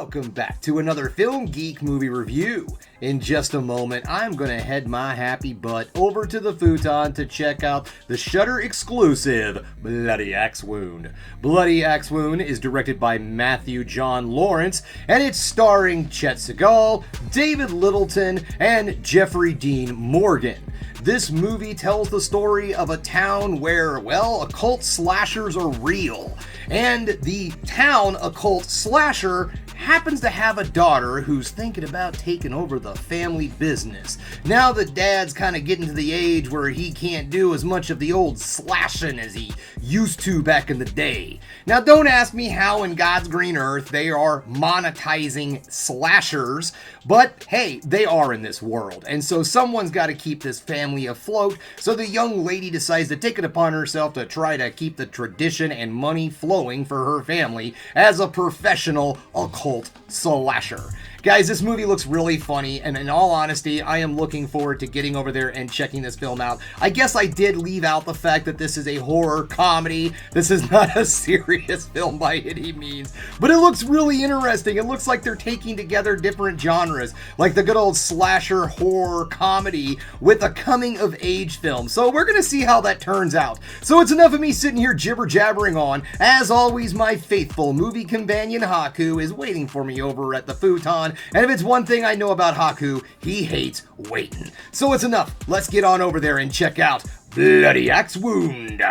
Welcome back to another Film Geek movie review. In just a moment, I'm going to head my happy butt over to the futon to check out the Shudder exclusive Bloody Axe Wound. Bloody Axe Wound is directed by Matthew John Lawrence, and it's starring Chet Segal, David Littleton, and Jeffrey Dean Morgan. This movie tells the story of a town where, well, occult slashers are real. And the town occult slasher happens to have a daughter who's thinking about taking over the family business. Now that dad's kind of getting to the age where he can't do as much of the old slashing as he used to back in the day. Now don't ask me how in God's green earth they are monetizing slashers, but hey, they are in this world. And so someone's got to keep this family afloat. So the young lady decides to take it upon herself to try to keep the tradition and money flowing for her family as a professional occult slasher. Guys, this movie looks really funny, and in all honesty, I am looking forward to getting over there and checking this film out. I guess I did leave out the fact that this is a horror comedy. This is not a serious film by any means, but it looks really interesting. It looks like they're taking together different genres, like the good old slasher horror comedy with a coming-of-age film. So we're going to see how that turns out. So it's enough of me sitting here jibber-jabbering on. As always, my faithful movie companion Haku is waiting for me over at the futon. And if it's one thing I know about Haku, he hates waiting. So it's enough. Let's get on over there and check out Bloody Axe Wound.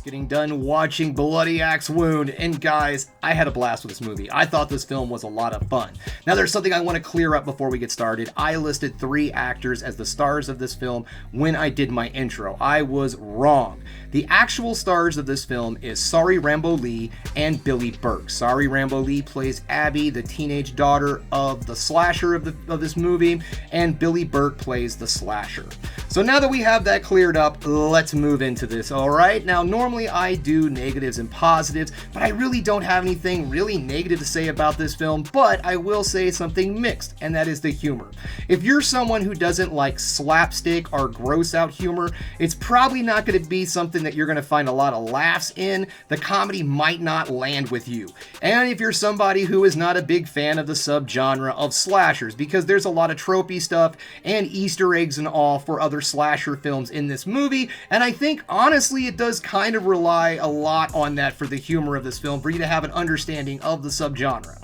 Getting done watching Bloody Axe Wound, and guys, I had a blast with this movie. I thought this film was a lot of fun. Now there's something I want to clear up before we get started. I listed 3 actors as the stars of this film when I did my intro. I was wrong. The actual stars of this film is Sari Rambo Lee and Billy Burke. Sari Rambo Lee plays Abby, the teenage daughter of the slasher of this movie, and Billy Burke plays the slasher. So now that we have that cleared up, let's move into this, alright? Now normally I do negatives and positives, but I really don't have anything really negative to say about this film, but I will say something mixed, and that is the humor. If you're someone who doesn't like slapstick or gross out humor, it's probably not going to be something that you're going to find a lot of laughs in. The comedy might not land with you. And if you're somebody who is not a big fan of the subgenre of slashers, because there's a lot of tropey stuff and Easter eggs and all for other slasher films in this movie, and I think honestly it does kind of rely a lot on that for the humor of this film, for you to have an understanding of the subgenre.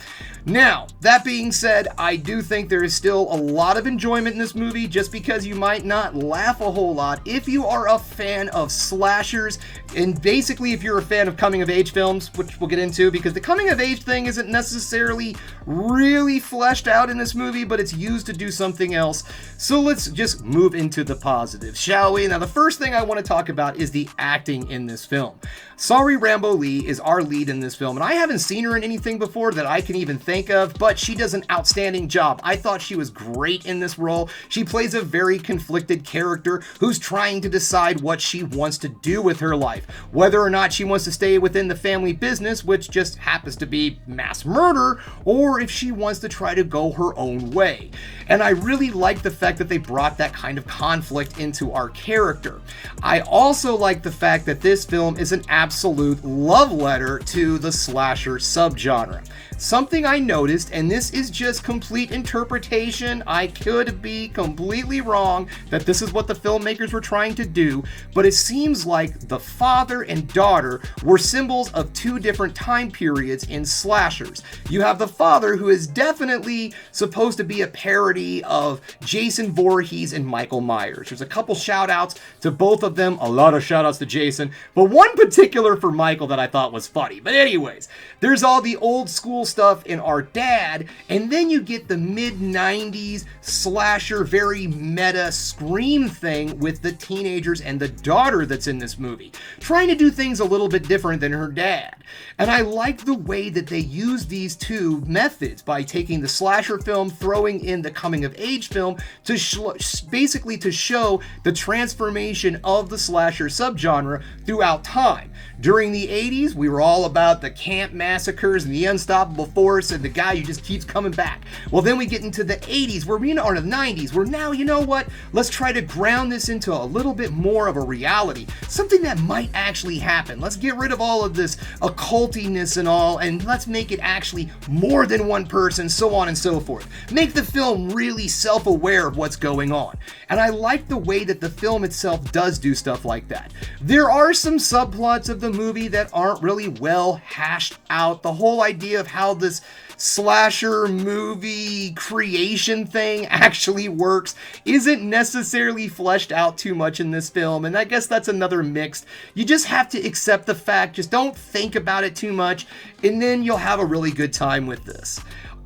Now, that being said, I do think there is still a lot of enjoyment in this movie, just because you might not laugh a whole lot if you are a fan of slashers, and basically if you're a fan of coming-of-age films, which we'll get into, because the coming-of-age thing isn't necessarily really fleshed out in this movie, but it's used to do something else. So let's just move into the positives, shall we? Now, the first thing I want to talk about is the acting in this film. Sari Rambo Lee is our lead in this film, and I haven't seen her in anything before that I can even think of, but she does an outstanding job. I thought she was great in this role. She plays a very conflicted character who's trying to decide what she wants to do with her life, whether or not she wants to stay within the family business, which just happens to be mass murder, or if she wants to try to go her own way. And I really like the fact that they brought that kind of conflict into our character. I also like the fact that this film is an absolute love letter to the slasher subgenre. Something I noticed, and this is just complete interpretation, I could be completely wrong that this is what the filmmakers were trying to do, but it seems like the father and daughter were symbols of 2 different time periods in slashers. You have the father, who is definitely supposed to be a parody of Jason Voorhees and Michael Myers. There's a couple shout outs to both of them, a lot of shout outs to Jason, but one particular for Michael that I thought was funny. But anyways, there's all the old school stuff in Our Dad, and then you get the mid-90s slasher, very meta Scream thing with the teenagers and the daughter that's in this this movie, trying to do things a little bit different than her dad. And I like the way that they use these two methods by taking the slasher film, throwing in the coming of age film to basically to show the transformation of the slasher subgenre throughout time. During the 80s, we were all about the camp massacres and the unstoppable force and the guy who just keeps coming back. Well, then we get into the 80s, or the 90s, where now, you know what? Let's try to ground this into a little bit more of a reality, something that might actually happen. Let's get rid of all of this occultiness and all, and let's make it actually more than one person, so on and so forth. Make the film really self-aware of what's going on. And I like the way that the film itself does do stuff like that. There are some subplots of the movie that aren't really well hashed out. The whole idea of how this slasher movie creation thing actually works isn't necessarily fleshed out too much in this film, and I guess that's another mixed. You just have to accept the fact, just don't think about it too much, and then you'll have a really good time with this.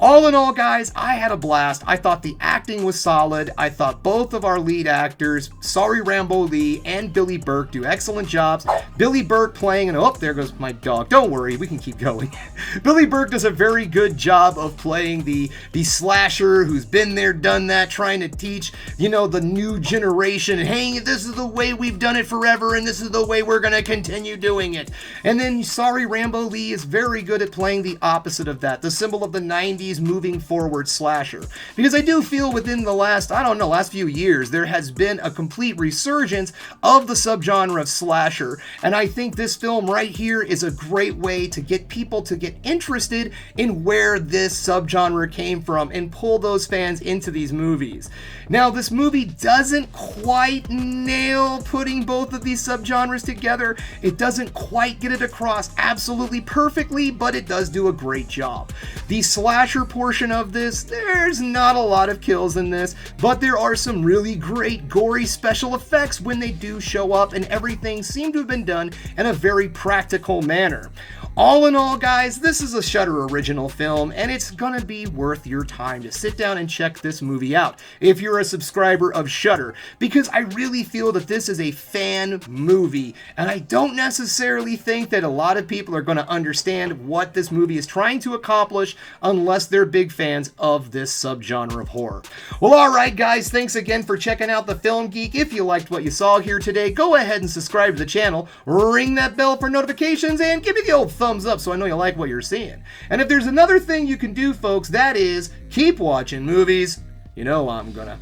All in all, guys, I had a blast. I thought the acting was solid. I thought both of our lead actors, Sari Rambo Lee and Billy Burke, do excellent jobs. Billy Burke playing, and oh, there goes my dog. Don't worry, we can keep going. Billy Burke does a very good job of playing the slasher who's been there, done that, trying to teach, the new generation, hey, this is the way we've done it forever, and this is the way we're going to continue doing it. And then Sari Rambo Lee is very good at playing the opposite of that, the symbol of the 90s moving forward slasher. Because I do feel within the last few years, there has been a complete resurgence of the subgenre of slasher, and I think this film right here is a great way to get people to get interested in where this subgenre came from and pull those fans into these movies. Now, this movie doesn't quite nail putting both of these subgenres together. It doesn't quite get it across absolutely perfectly, but it does do a great job. The slasher portion of this, there's not a lot of kills in this, but there are some really great gory special effects when they do show up, and everything seemed to have been done in a very practical manner. All in all, guys, this is a Shudder original film, and it's gonna be worth your time to sit down and check this movie out if you're a subscriber of Shudder, because I really feel that this is a fan movie, and I don't necessarily think that a lot of people are gonna understand what this movie is trying to accomplish unless they're big fans of this subgenre of horror. Well, alright guys, thanks again for checking out the Film Geek. If you liked what you saw here today, go ahead and subscribe to the channel, ring that bell for notifications, and give me the old thumbs up so I know you like what you're seeing. And if there's another thing you can do, folks, that is keep watching movies. You know I'm gonna.